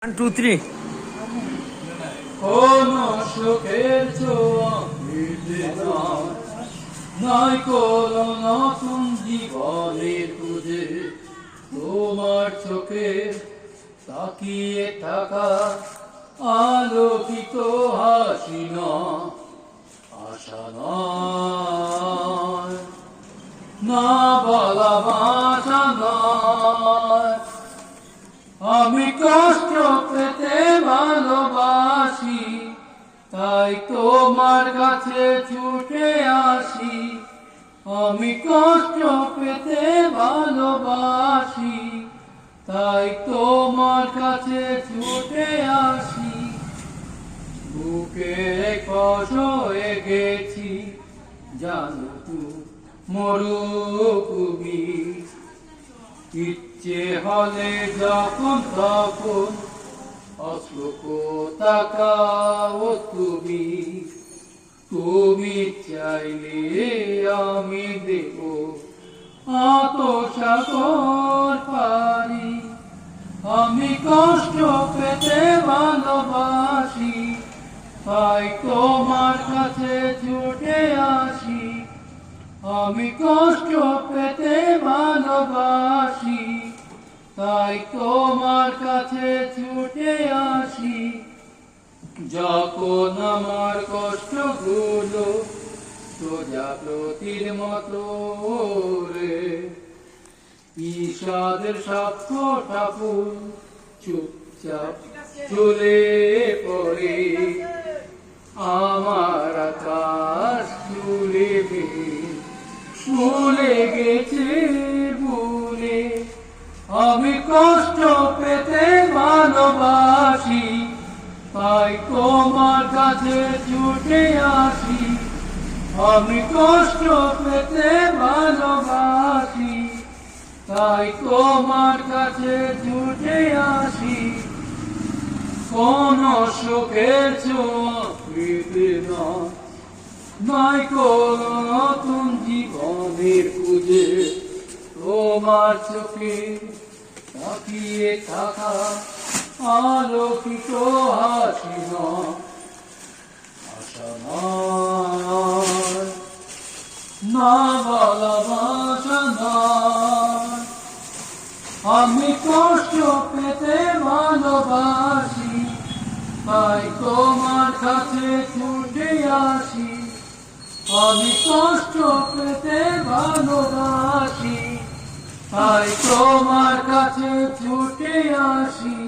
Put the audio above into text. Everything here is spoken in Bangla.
1, 2, 3 কোন সুখের ছোঁয়া নাই কোন নতুন জীবনের খুঁজে তোমার চোখে তাকিয়ে থাকা আলোকিত হাসি না আশা নয় না বলা ভাষা নয়। আমি কষ্ট পেতে ভালোবাসি তাই তোমার কাছে ছুটে আসি। আমি কষ্ট পেতে ভালোবাসি তাই তোমার কাছে ছুটে আসি। বুকে কষ্ট হয়ে গেছি জানো তু মরুভূমি ইচ্ছে হলে যখন তখন অশ্রুক তাকাও তুমি। তুমি চাইলে আমি দেব অত সাগর পারি। আমি কষ্ট পেতে ভালোবাসি তাই তোমার কাছে ছুটে আসি। আমি কষ্ট পেতে ভালোবাসি তাই তোমার কাছে ছুটে আসি। যখন আমার কষ্টগুলো সোজা প্রতির মতো রে বিষাদের সাক্ষ্যটা ফুল চুপচাপ চলে পড়ে আমার আকাশ চুলে ভুলে গেছে ভুলে। আমি কষ্ট পেতে ভালোবাসি তাই তোমার কাছে ছুটে আসি। আমি কষ্ট পেতে ভালোবাসি তাই তোমার কাছে ছুটে আসি। কোন সুখের ছোঁয়া পেতে নাই কোন নতুন জীবনের খুঁজে তোমার চোখে তাকিয়ে থাকা আলোকিত হাসি না আশা নয় না বলা ভাষা নয়। আমি কষ্ট পেতে ভালোবাসি তাই তোমার কাছে ছুটে আসি। আমি কষ্ট পেতে ভালোবাসি তাই তোমার কাছে ছুটে আসি।